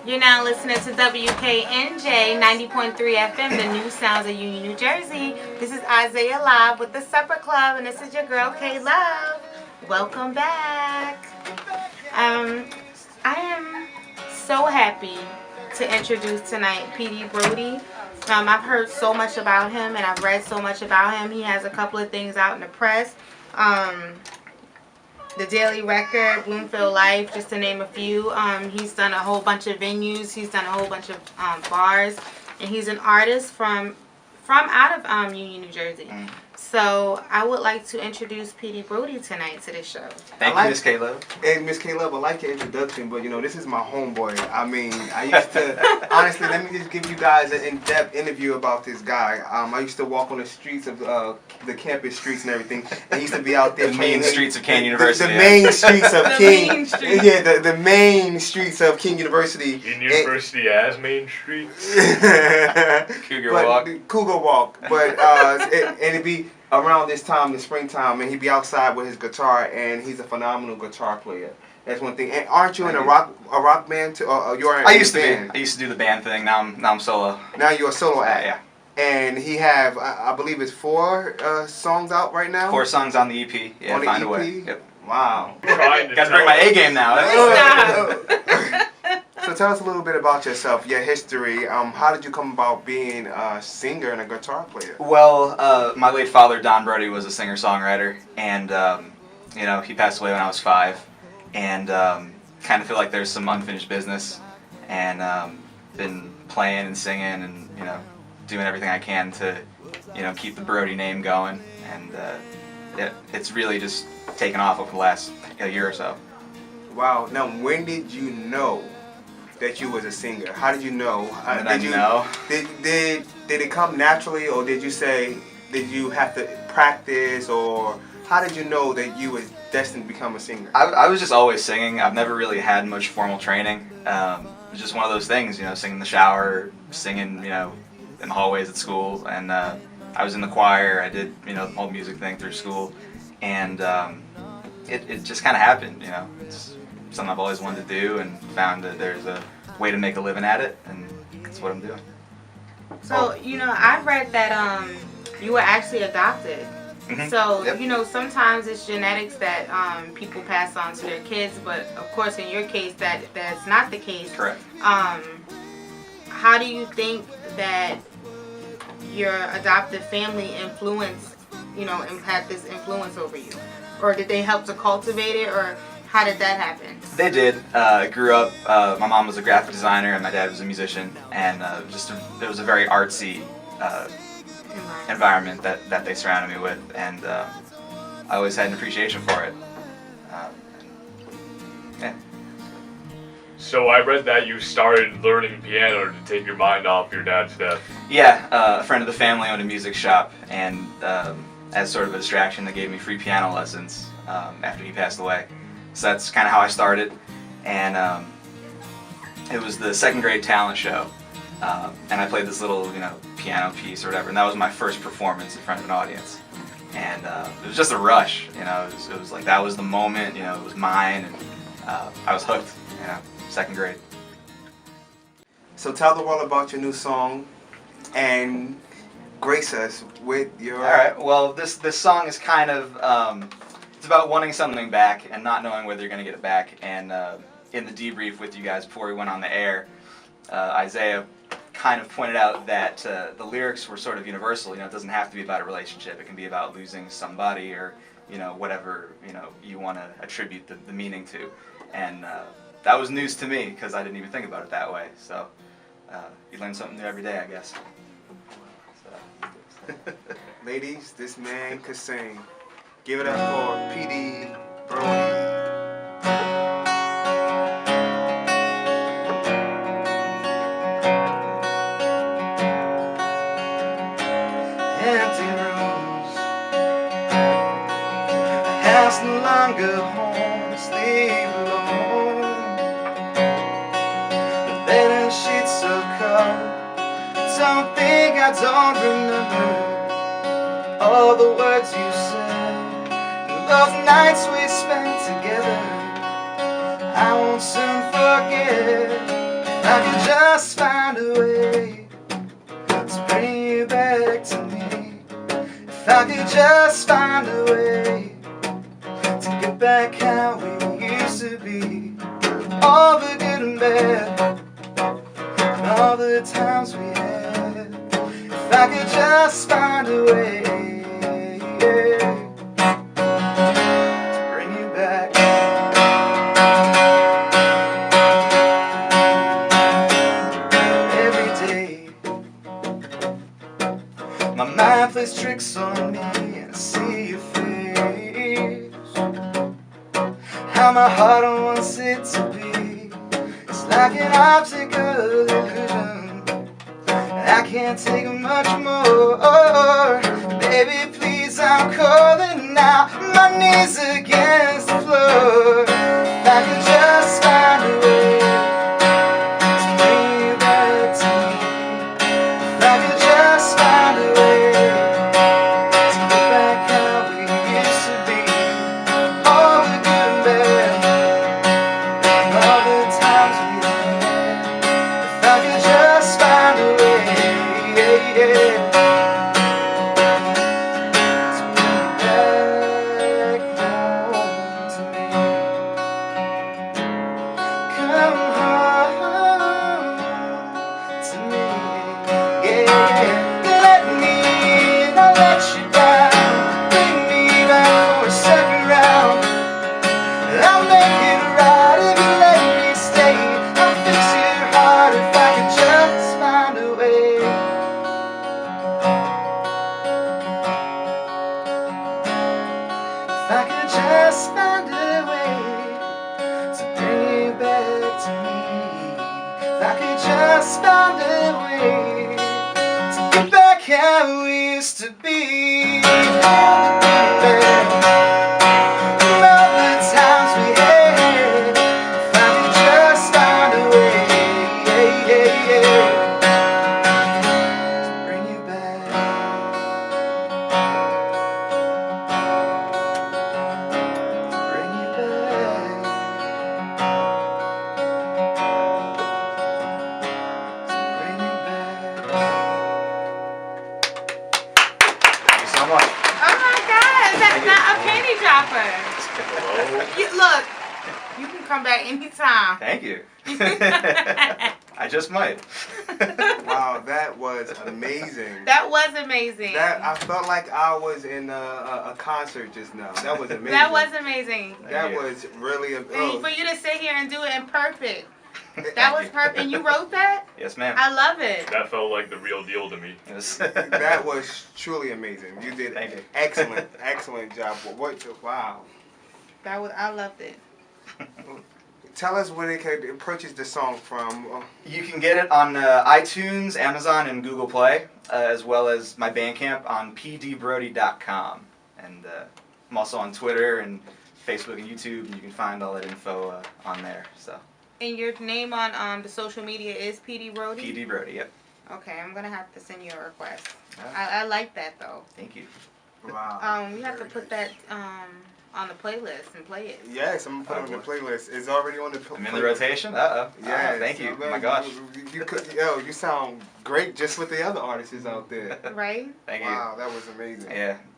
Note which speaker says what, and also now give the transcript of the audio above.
Speaker 1: You're now listening to WKNJ 90.3 FM, the new sounds of Union, New Jersey. This is Isaiah Live with the Supper Club, and this is your girl, Kaye Luve. Welcome back. I am so happy to introduce tonight PD Brody. I've heard so much about him, and I've read so much about him. He has a couple of things out in the press. The Daily Record, Bloomfield Life, just to name a few. He's done a whole bunch of venues. He's done a whole bunch of bars. And he's an artist from out of Union, New Jersey. So I would like to introduce PD Brody tonight to this show.
Speaker 2: Thank you, Miss Kaye Luve.
Speaker 3: Hey, Miss Kaye Luve, I like your introduction, but this is my homeboy. I mean, I used to, honestly, let me just give you guys an in-depth interview about this guy. I used to walk on the streets of the campus streets and everything. I used to be out there.
Speaker 2: The main streets of Kean University.
Speaker 3: The main streets of Kean.
Speaker 1: Yeah,
Speaker 3: the main streets of Kean University.
Speaker 4: Kean University as main streets.
Speaker 2: Cougar Walk.
Speaker 3: Cougar Walk. But, and it'd be around this time, the springtime, and he'd be outside with his guitar, and he's a phenomenal guitar player. That's one thing. And aren't you in a rock band too? You're in
Speaker 2: I used to
Speaker 3: band.
Speaker 2: be. I used to do the band thing. Now I'm solo.
Speaker 3: Now you're a solo act.
Speaker 2: Yeah.
Speaker 3: And he have, I believe it's 4 songs out right now?
Speaker 2: 4 songs on the EP. Yeah,
Speaker 3: on the
Speaker 2: Find
Speaker 3: EP?
Speaker 2: a Way. Yep.
Speaker 3: Wow.
Speaker 2: Got to bring my A game now.
Speaker 3: So tell us a little bit about yourself, your history. How did you come about being a singer and a guitar player?
Speaker 2: Well, my late father, Don Brody, was a singer-songwriter, and he passed away when I was 5, and kind of feel like there's some unfinished business, and been playing and singing and doing everything I can to keep the Brody name going, and it's really just taken off over the last year or so.
Speaker 3: Wow. Now, when did you know that you was a singer? How did you know?
Speaker 2: Did you know?
Speaker 3: Did it come naturally, or did you have to practice, or how did you know that you was destined to become a singer?
Speaker 2: I was just always singing. I've never really had much formal training. It was just one of those things, singing in the shower, singing, in the hallways at school, and I was in the choir. I did, the whole music thing through school, and it just kind of happened. It's something I've always wanted to do, and found that there's a way to make a living at it, and that's what I'm doing.
Speaker 1: So, I read that you were actually adopted.
Speaker 2: Mm-hmm.
Speaker 1: So,
Speaker 2: Yep.
Speaker 1: sometimes it's genetics that people pass on to their kids, but of course in your case that's not the case.
Speaker 2: Correct.
Speaker 1: How do you think that your adoptive family had this influence over you? Or did they help to cultivate it, or how did that happen?
Speaker 2: They did. I grew up, my mom was a graphic designer and my dad was a musician, and it was a very artsy environment that they surrounded me with, and I always had an appreciation for it. Yeah.
Speaker 4: So I read that you started learning piano to take your mind off your dad's death.
Speaker 2: Yeah, a friend of the family owned a music shop, and as sort of a distraction, they gave me free piano lessons after he passed away. So that's kind of how I started, and it was the 2nd grade talent show, and I played this little, piano piece or whatever, and that was my first performance in front of an audience, and it was just a rush, it was like that was the moment, it was mine, and I was hooked, 2nd grade.
Speaker 3: So tell the world about your new song, and grace us with your...
Speaker 2: All right, well, this song is kind of, it's about wanting something back and not knowing whether you're going to get it back. And in the debrief with you guys before we went on the air, Isaiah kind of pointed out that the lyrics were sort of universal. It doesn't have to be about a relationship. It can be about losing somebody, or whatever you want to attribute the meaning to. And that was news to me because I didn't even think about it that way. So you learn something new every day, I guess.
Speaker 3: Ladies, this man could sing. Give it up for PD Brody.
Speaker 5: Empty rooms, a house no longer home, sleep alone. The bed and sheets so cold. Don't think I don't remember all the words you said, and those nights we spent together. I won't soon forget. If I could just find a way to bring you back to me. If I could just find a way to get back how we used to be. All the good and bad, and all the times we had. If I could just find a way, yeah, to bring you back. Every day my mind plays tricks on me and I see your face. How my heart wants it to be. It's like an optical illusion. I can't take much more. Baby, please, I'm calling now. My knees against the floor. If I could just find a way to bring you back to me. If I could just find a way to get back how we used to be. All the good and bad, all the times we had. If I could just find a way, yeah, yeah, to bring you back home to me. Come home to me, yeah. Let me not let you down. Bring me back for a second round. I'll make it right if you let me stay. I'll fix your heart if I could just find a way. If I could just find a way to bring you back to me. If I could just find a way to get back how we used to be. All the good and bad, and all the times we had. If I could just find a way, yeah, yeah, yeah, to bring you back, to bring you back, to bring you back.
Speaker 2: Thank you so much.
Speaker 1: Oh my God, that's not a penny dropper. Look, you can come back anytime.
Speaker 2: Thank you. I just might.
Speaker 3: Wow, that was amazing.
Speaker 1: That was amazing.
Speaker 3: That I felt like I was in a concert just now. That was amazing.
Speaker 1: That was amazing.
Speaker 3: That
Speaker 2: you.
Speaker 3: was really
Speaker 1: And
Speaker 3: oh,
Speaker 1: for you to sit here and do it in perfect.
Speaker 2: Thank
Speaker 1: That was
Speaker 2: you.
Speaker 1: perfect. And you wrote that?
Speaker 2: Yes, ma'am.
Speaker 1: I love it.
Speaker 4: That felt like the real deal to me.
Speaker 2: It was-
Speaker 3: that was truly amazing. You did
Speaker 2: Thank you.
Speaker 3: excellent job. Wow.
Speaker 1: I loved it.
Speaker 3: Tell us where they can purchase the song from.
Speaker 2: You can get it on iTunes, Amazon, and Google Play, as well as my Bandcamp on pdbrody.com. And I'm also on Twitter and Facebook and YouTube, and you can find all that info on there. So
Speaker 1: And your name on the social media is PD Brody?
Speaker 2: PD Brody, yep.
Speaker 1: Okay, I'm going to have to send you a request.
Speaker 2: Alright.
Speaker 1: I like that though.
Speaker 2: Thank you.
Speaker 3: Wow.
Speaker 1: You have to put that on the playlist and play it.
Speaker 3: Yes, I'm gonna put it on the playlist. It's already on the playlist.
Speaker 2: I'm in the rotation? Uh-oh.
Speaker 3: Yeah.
Speaker 2: Thank you. Oh my gosh.
Speaker 3: You sound great just with the other artists out there.
Speaker 1: Right?
Speaker 2: Thank you.
Speaker 3: Wow, that was amazing.
Speaker 2: Yeah.